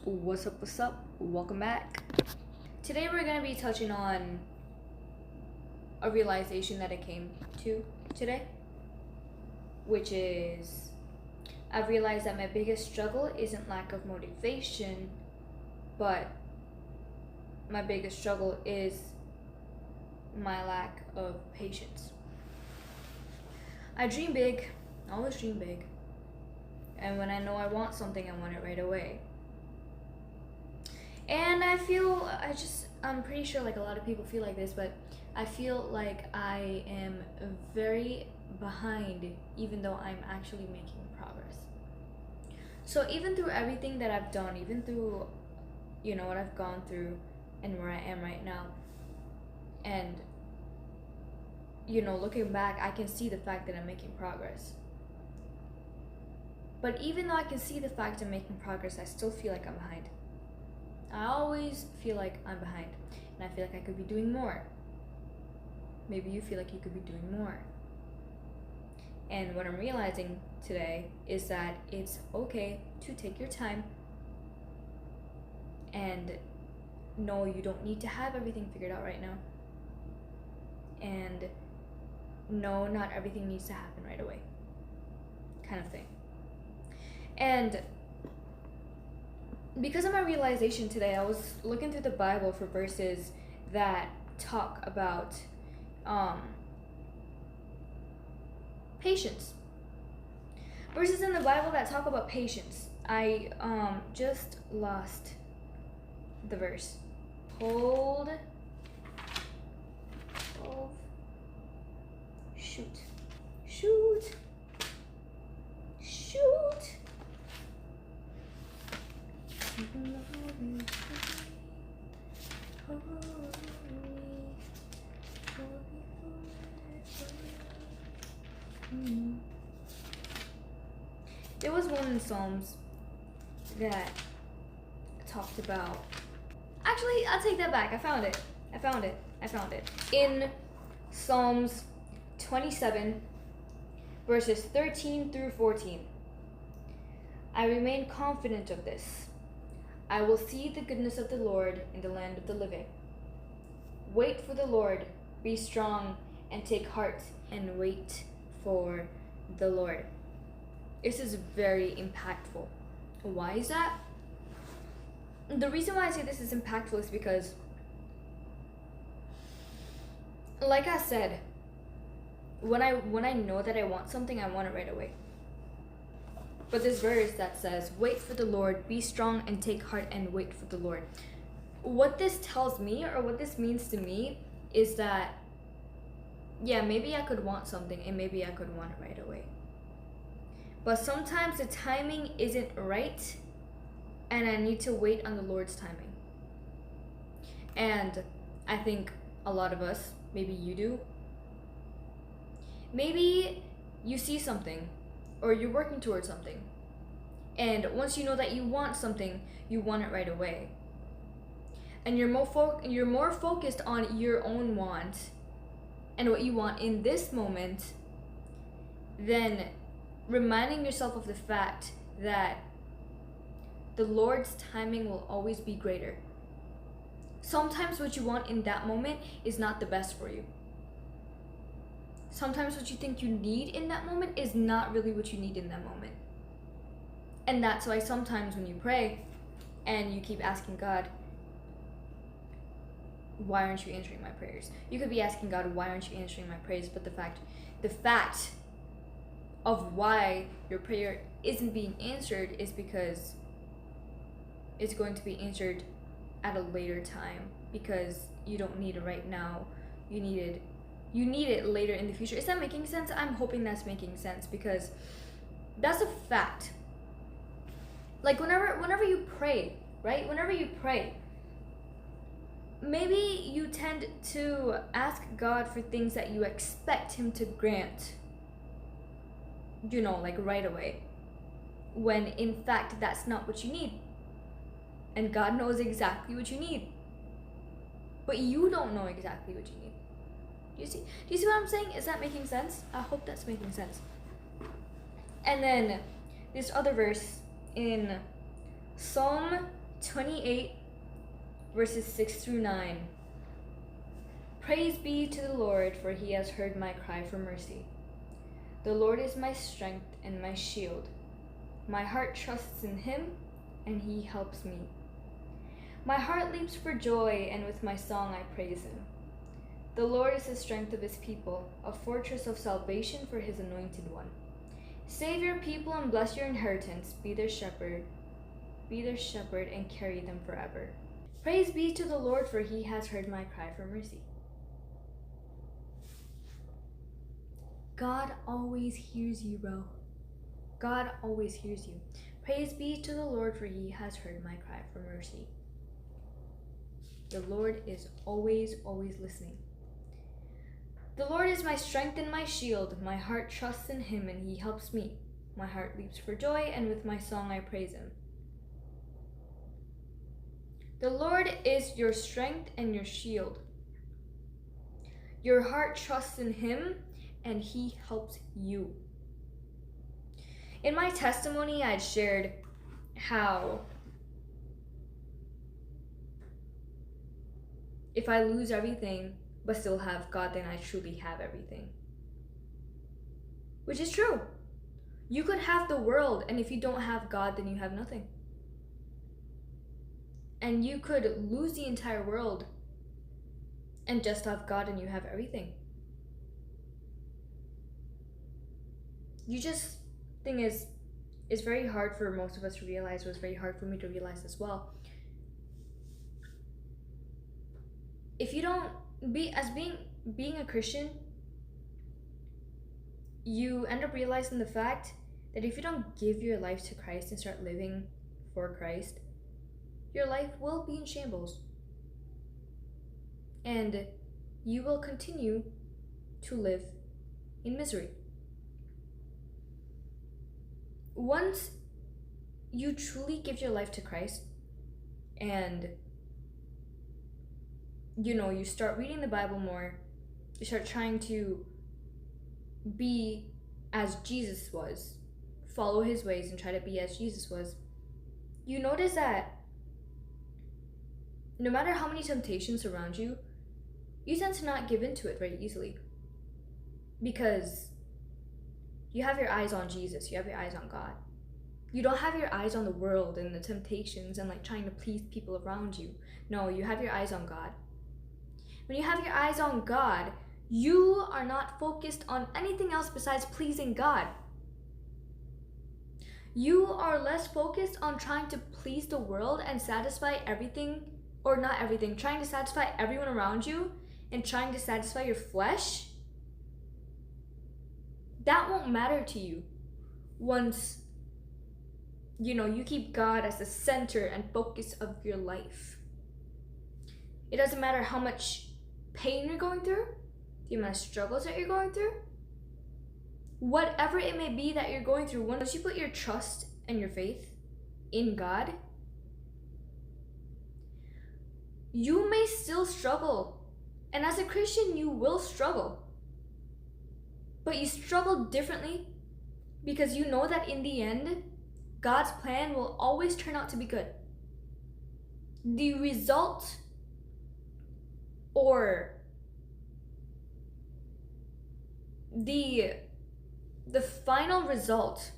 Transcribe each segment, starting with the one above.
What's up? What's up? Welcome back. Today we're going to be touching on a realization that I came to today, which is I've realized that my biggest struggle isn't lack of motivation, but my biggest struggle is my lack of patience. I dream big, I always dream big, and when I know I want something, I want it right away. And I'm pretty sure like a lot of people feel like this, but I feel like I am very behind even though I'm actually making progress. So even through everything that I've done, even through, what I've gone through and where I am right now, and, looking back, I can see the fact that I'm making progress. But even though I can see the fact I'm making progress, I still feel like I'm behind. I always feel like I'm behind, and I feel like I could be doing more. Maybe you feel like you could be doing more. And what I'm realizing today is that it's okay to take your time, and no, you don't need to have everything figured out right now. And no, not everything needs to happen right away, kind of thing. And because of my realization today, I was looking through the Bible for verses that talk about patience. Verses in the Bible that talk about patience. I just lost the verse. Hold. Shoot. There was one in Psalms that talked about. Actually, I'll take that back. I found it. In Psalms 27, verses 13 through 14. I remain confident of this. I will see the goodness of the Lord in the land of the living. Wait for the Lord, be strong, and take heart, and wait for the Lord. This is very impactful. Why is that? The reason why I say this is impactful is because, like I said, when I know that I want something, I want it right away. But this verse that says, wait for the Lord, be strong and take heart and wait for the Lord. What this tells me, or what this means to me, is that, yeah, maybe I could want something and maybe I could want it right away. But sometimes the timing isn't right and I need to wait on the Lord's timing. And I think a lot of us, maybe you do, maybe you see something or you're working towards something, and once you know that you want something, you want it right away, and you're more focused on your own want and what you want in this moment than reminding yourself of the fact that the Lord's timing will always be greater. Sometimes what you want in that moment is not the best for you. Sometimes what you think you need in that moment is not really what you need in that moment. And that's why sometimes when you pray and you keep asking God, why aren't you answering my prayers? You could be asking God, why aren't you answering my prayers? But the fact of why your prayer isn't being answered is because it's going to be answered at a later time, because you don't need it right now. You need it later in the future. Is that making sense? I'm hoping that's making sense, because that's a fact. Like whenever you pray, right? Whenever you pray, maybe you tend to ask God for things that you expect Him to grant, like right away, when in fact that's not what you need. And God knows exactly what you need, but you don't know exactly what you need. Do you see what I'm saying? Is that making sense? I hope that's making sense. And then this other verse in Psalm 28, verses 6 through 9. Praise be to the Lord, for he has heard my cry for mercy. The Lord is my strength and my shield. My heart trusts in him, and he helps me. My heart leaps for joy, and with my song I praise him. The Lord is the strength of his people, a fortress of salvation for his anointed one. Save your people and bless your inheritance. Be their shepherd, and carry them forever. Praise be to the Lord, for he has heard my cry for mercy. God always hears you, bro. God always hears you. Praise be to the Lord, for he has heard my cry for mercy. The Lord is always listening. The Lord is my strength and my shield. My heart trusts in him, and he helps me. My heart leaps for joy, and with my song I praise him. The Lord is your strength and your shield. Your heart trusts in him, and he helps you. In my testimony, I had shared how if I lose everything but still have God, then I truly have everything. Which is true. You could have the world, and if you don't have God, then you have nothing. And you could lose the entire world and just have God, and you have everything. Thing is, it's very hard for most of us to realize. It was very hard for me to realize as well. If you don't being a Christian, you end up realizing the fact that if you don't give your life to Christ and start living for Christ, your life will be in shambles. And you will continue to live in misery. Once you truly give your life to Christ and you start reading the Bible more, you start trying to be as Jesus was, follow his ways and try to be as Jesus was, you notice that no matter how many temptations surround you, you tend to not give into it very easily. Because you have your eyes on Jesus, you have your eyes on God. You don't have your eyes on the world and the temptations and trying to please people around you. No, you have your eyes on God. When you have your eyes on God, you are not focused on anything else besides pleasing God. You are less focused on trying to please the world and satisfy everything, or not everything, trying to satisfy everyone around you and trying to satisfy your flesh. That won't matter to you once you keep God as the center and focus of your life. It doesn't matter how much pain you're going through, the amount of struggles that you're going through, whatever it may be that you're going through. Once you put your trust and your faith in God, you may still struggle. And as a Christian, you will struggle. But you struggle differently because you know that in the end, God's plan will always turn out to be good. The result, or the final result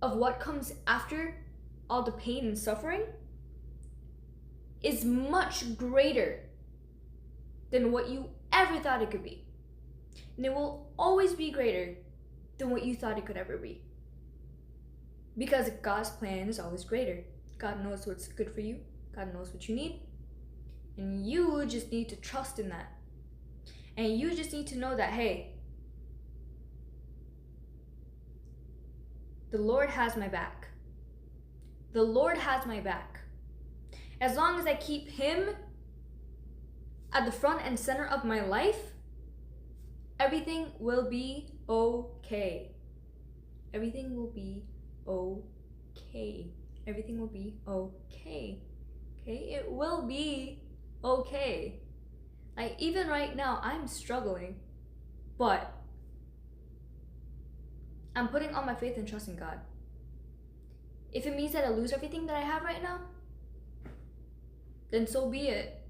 of what comes after all the pain and suffering is much greater than what you ever thought it could be. And it will always be greater than what you thought it could ever be. Because God's plan is always greater. God knows what's good for you. God knows what you need. And you just need to trust in that. And you just need to know that, hey, the Lord has my back. The Lord has my back. As long as I keep him at the front and center of my life, everything will be okay. Everything will be okay. Everything will be okay. Okay? It will be okay. Even right now, I'm struggling, but I'm putting all my faith and trust in God. If it means that I lose everything that I have right now, then so be it.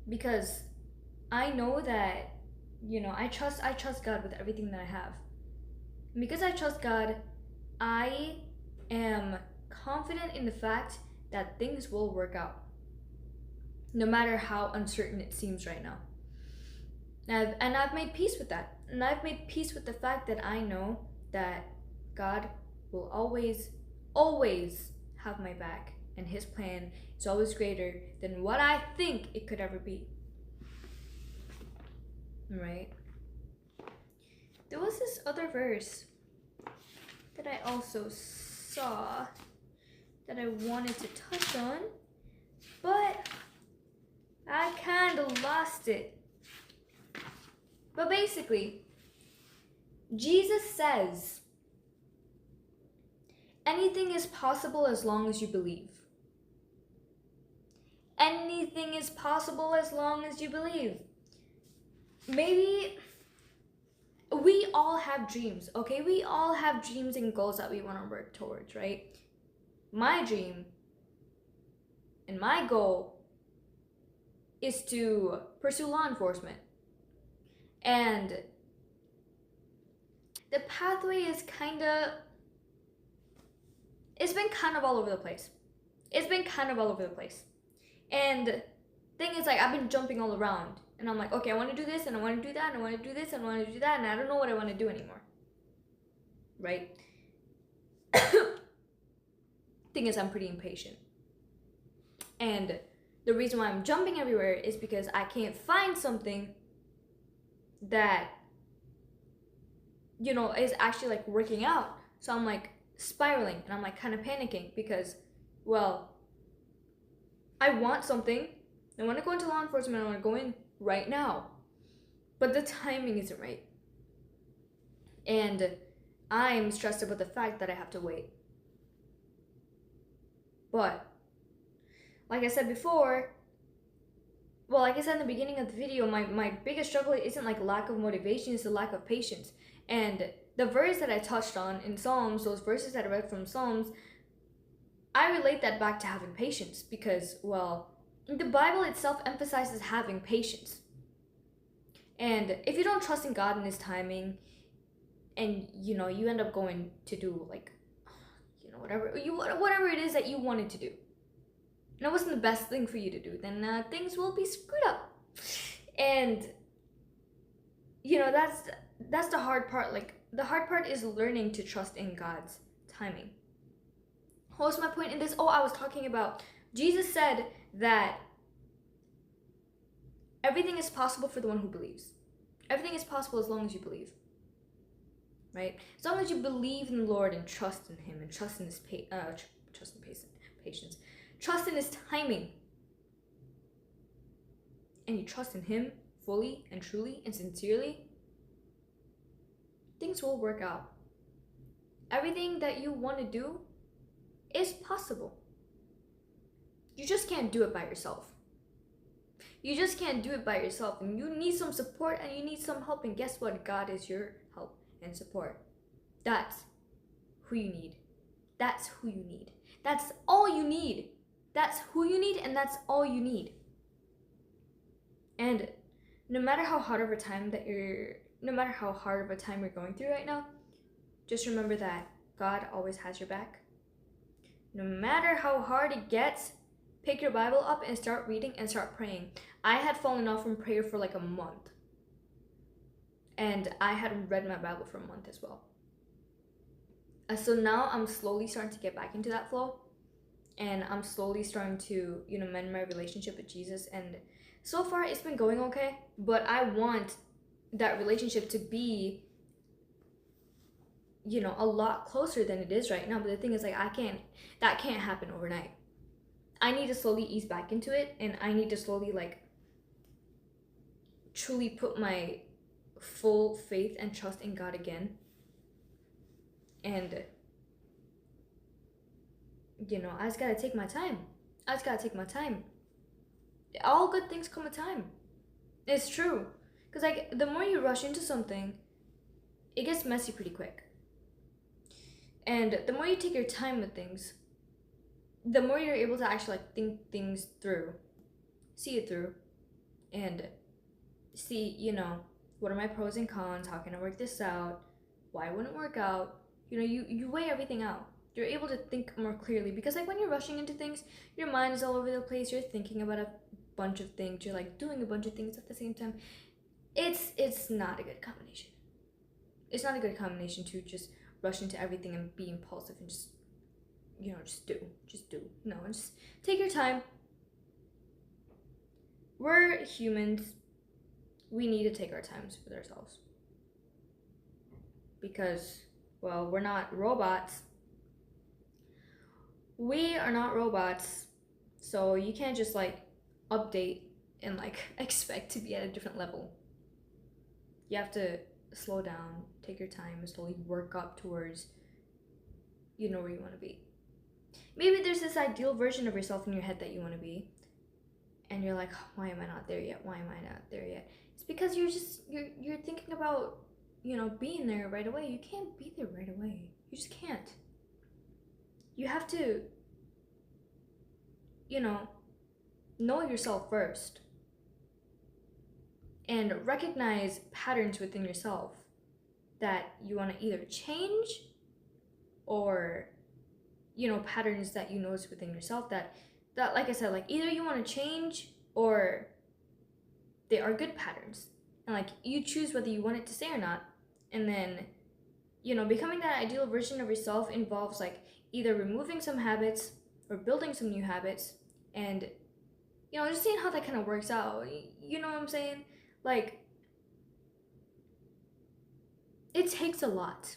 Because I know that, I trust God with everything that I have. And because I trust God, I am confident in the fact that things will work out, no matter how uncertain it seems right now. And I've made peace with that. And I've made peace with the fact that I know that God will always, always have my back. And his plan is always greater than what I think it could ever be. Right? There was this other verse that I also saw that I wanted to touch on, but I kind of lost it. But basically, Jesus says, anything is possible as long as you believe. Anything is possible as long as you believe. Maybe we all have dreams, okay? We all have dreams and goals that we want to work towards, right? My dream and my goal is to pursue law enforcement. And the pathway is it's been kind of all over the place. And thing is, like, I've been jumping all around. And I'm like, okay, I want to do this, and I want to do that, and I want to do this, and I want to do that, and I don't know what I want to do anymore. Right? Thing is, I'm pretty impatient. And the reason why I'm jumping everywhere is because I can't find something that, is actually, like, working out. So I'm, like, spiraling, and I'm, like, kind of panicking because, well, I want something. I want to go into law enforcement. I want to go in right now. But the timing isn't right. And I'm stressed about the fact that I have to wait. But, like I said before, like I said in the beginning of the video, my biggest struggle isn't like lack of motivation, it's the lack of patience. And the verse that I touched on in Psalms, those verses that I read from Psalms, I relate that back to having patience because, well, the Bible itself emphasizes having patience. And if you don't trust in God and his timing, and, you end up going to do, like, whatever it is that you wanted to do, and it wasn't the best thing for you to do, then things will be screwed up. And, that's the hard part. Like, the hard part is learning to trust in God's timing. What was my point in this? I was talking about, Jesus said that everything is possible for the one who believes. Everything is possible as long as you believe. Right? As long as you believe in the Lord and trust in him and trust in his patience. Trust in his timing. And you trust in him fully and truly and sincerely, things will work out. Everything that you want to do is possible. You just can't do it by yourself. And you need some support and you need some help. And guess what? God is your help and support. That's who you need. That's all you need. That's who you need, and that's all you need. And no matter how hard of a time you're going through right now, just remember that God always has your back. No matter how hard it gets, pick your Bible up and start reading and start praying. I had fallen off from prayer for like a month. And I hadn't read my Bible for a month as well. So now I'm slowly starting to get back into that flow. And I'm slowly starting to, mend my relationship with Jesus. And so far it's been going okay. But I want that relationship to be, a lot closer than it is right now. But the thing is, like, that can't happen overnight. I need to slowly ease back into it. And I need to slowly, like, truly put my full faith and trust in God again. And, I just gotta take my time. All good things come with time. It's true. Because, like, the more you rush into something, it gets messy pretty quick. And the more you take your time with things, the more you're able to actually like think things through, see it through, and see, what are my pros and cons? How can I work this out? Why wouldn't it work out? You weigh everything out. You're able to think more clearly, because like when you're rushing into things, your mind is all over the place. You're thinking about a bunch of things. You're like doing a bunch of things at the same time. It's not a good combination. It's not a good combination to just rush into everything and be impulsive and just do. No, just take your time. We're humans. We need to take our times with ourselves. Because, well, we're not robots. We are not robots. So you can't just like update and like expect to be at a different level. You have to slow down, take your time, and slowly work up towards where you want to be. Maybe there's this ideal version of yourself in your head that you want to be, and you're like, why am I not there yet? Why am I not there yet? It's because you're thinking about being there right away. You can't be there right away. You just can't. You have to know yourself first and recognize patterns within yourself that you want to either change, or patterns that you notice within yourself that like I said, like either you want to change or they are good patterns, and like you choose whether you want it to stay or not. And then becoming that ideal version of yourself involves like either removing some habits or building some new habits, and just seeing how that kind of works out. You know what I'm saying? Like, it takes a lot,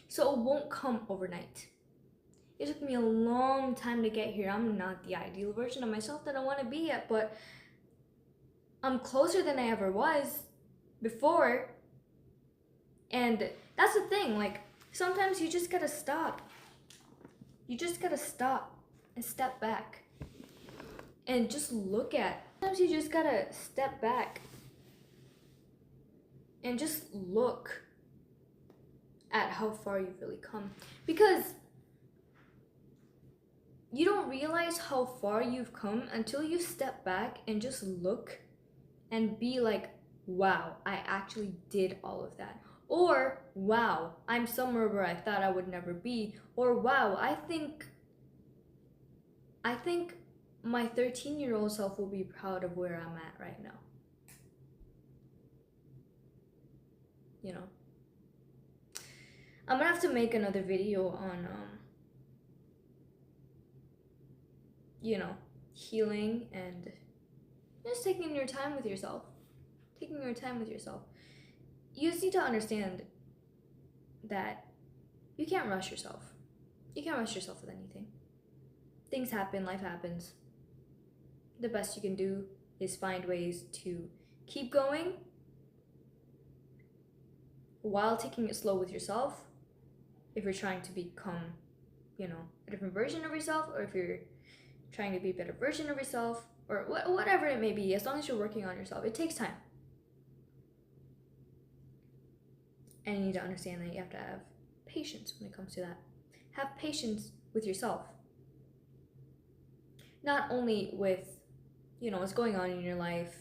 so it won't come overnight. It took me a long time to get here. I'm not the ideal version of myself that I want to be yet, but I'm closer than I ever was before. And that's the thing, like, sometimes you just gotta stop. You just gotta stop and step back and just look at. Sometimes you just gotta step back and just look at how far you've really come. Because you don't realize how far you've come until you step back and just look and be like, wow, I actually did all of that. Or, wow, I'm somewhere where I thought I would never be. Or, wow, I think my 13-year-old self will be proud of where I'm at right now. I'm gonna have to make another video on, healing and just taking your time with yourself. You just need to understand that you can't rush yourself. You can't rush yourself with anything. Things happen, life happens. The best you can do is find ways to keep going while taking it slow with yourself. If you're trying to become, a different version of yourself, or if you're trying to be a better version of yourself, or whatever it may be, as long as you're working on yourself, it takes time. And you need to understand that you have to have patience when it comes to that. Have patience with yourself. Not only with, what's going on in your life,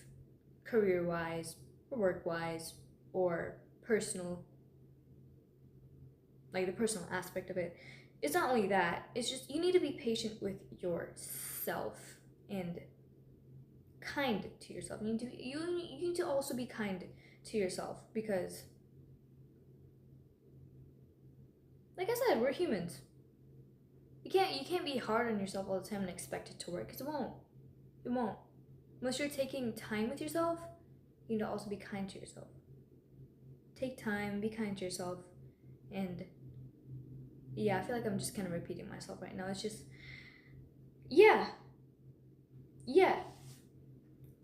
career-wise, or work-wise, or personal, like the personal aspect of it. It's not only that, it's just you need to be patient with yourself and kind to yourself. You need to also be kind to yourself, because like I said, we're humans. You can't be hard on yourself all the time and expect it to work, because it won't. Unless you're taking time with yourself, you need to also be kind to yourself. Take time, be kind to yourself. And yeah, I feel like I'm just kind of repeating myself right now. It's just, yeah.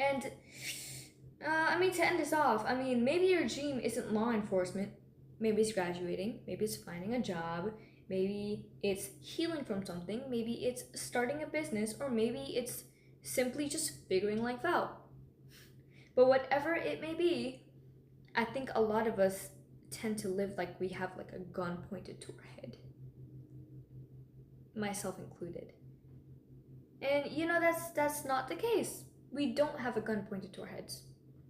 And to end this off, maybe your dream isn't law enforcement. Maybe it's graduating. Maybe it's finding a job. Maybe it's healing from something. Maybe it's starting a business. Or maybe it's simply just figuring life out. But whatever it may be, I think a lot of us tend to live like we have like a gun pointed to our head. myself included. And you know, that's not the case. We don't have a gun pointed to our heads.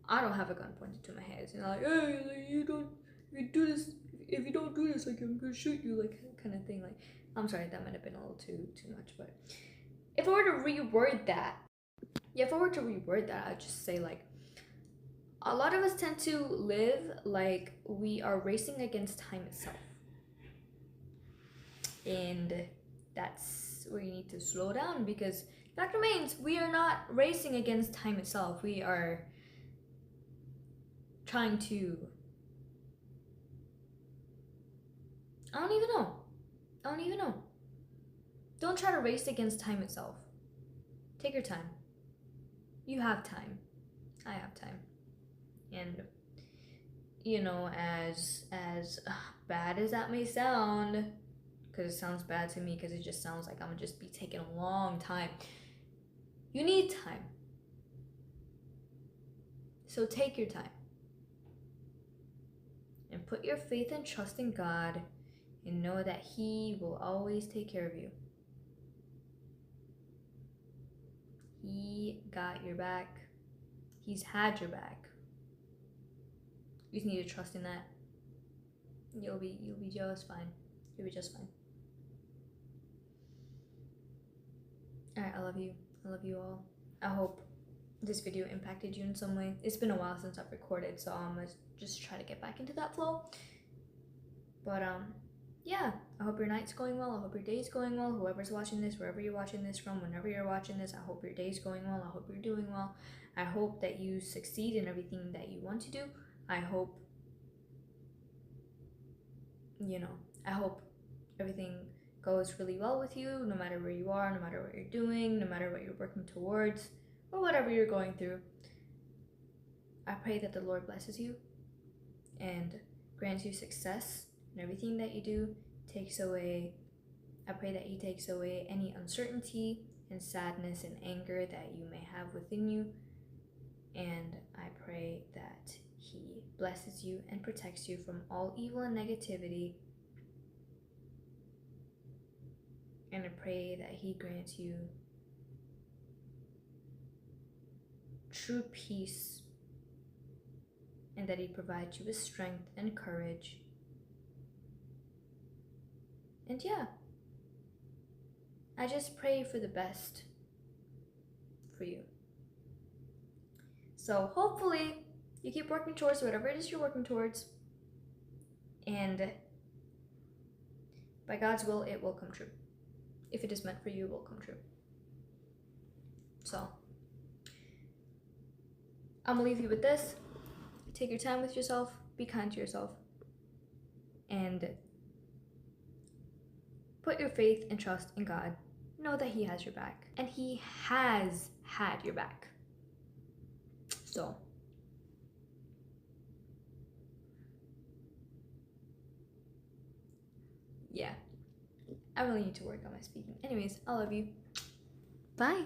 I don't have a gun pointed to my head. You know, like, hey, like, you do this. If you don't do this, like, I'm gonna shoot you, like, kind of thing. Like, I'm sorry, that might have been a little too much, but if I were to reword that, I'd just say, like, a lot of us tend to live like we are racing against time itself, and that's where you need to slow down, because fact remains, we are not racing against time itself. We are trying to, I don't even know. Don't try to race against time itself. Take your time. You have time. I have time. And you know, as bad as that may sound, because it sounds bad to me, because it just sounds like I'm gonna just be taking a long time. You need time. So take your time. And put your faith and trust in God, and know that He will always take care of you. He got your back. He's had your back. You just need to trust in that. You'll be just fine. You'll be just fine. Alright, I love you. I love you all. I hope this video impacted you in some way. It's been a while since I've recorded, so I'm gonna just try to get back into that flow. But yeah, I hope your night's going well. I hope your day's going well. Whoever's watching this, wherever you're watching this from, whenever you're watching this, I hope your day's going well. I hope you're doing well. I hope that you succeed in everything that you want to do. I hope, you know, I hope everything goes really well with you, no matter where you are, no matter what you're doing, no matter what you're working towards, or whatever you're going through. I pray that the Lord blesses you and grants you success in everything that you do. I pray that He takes away any uncertainty and sadness and anger that you may have within you. And I pray that He blesses you and protects you from all evil and negativity. And I pray that He grants you true peace, and that He provides you with strength and courage. And yeah, I just pray for the best for you. So hopefully you keep working towards whatever it is you're working towards, and by God's will, it will come true. If it is meant for you, it will come true. So I'm gonna leave you with this. Take your time with yourself, be kind to yourself, and put your faith and trust in God. Know that He has your back, and He has had your back. So yeah, I really need to work on my speaking. Anyways, I love you. Bye.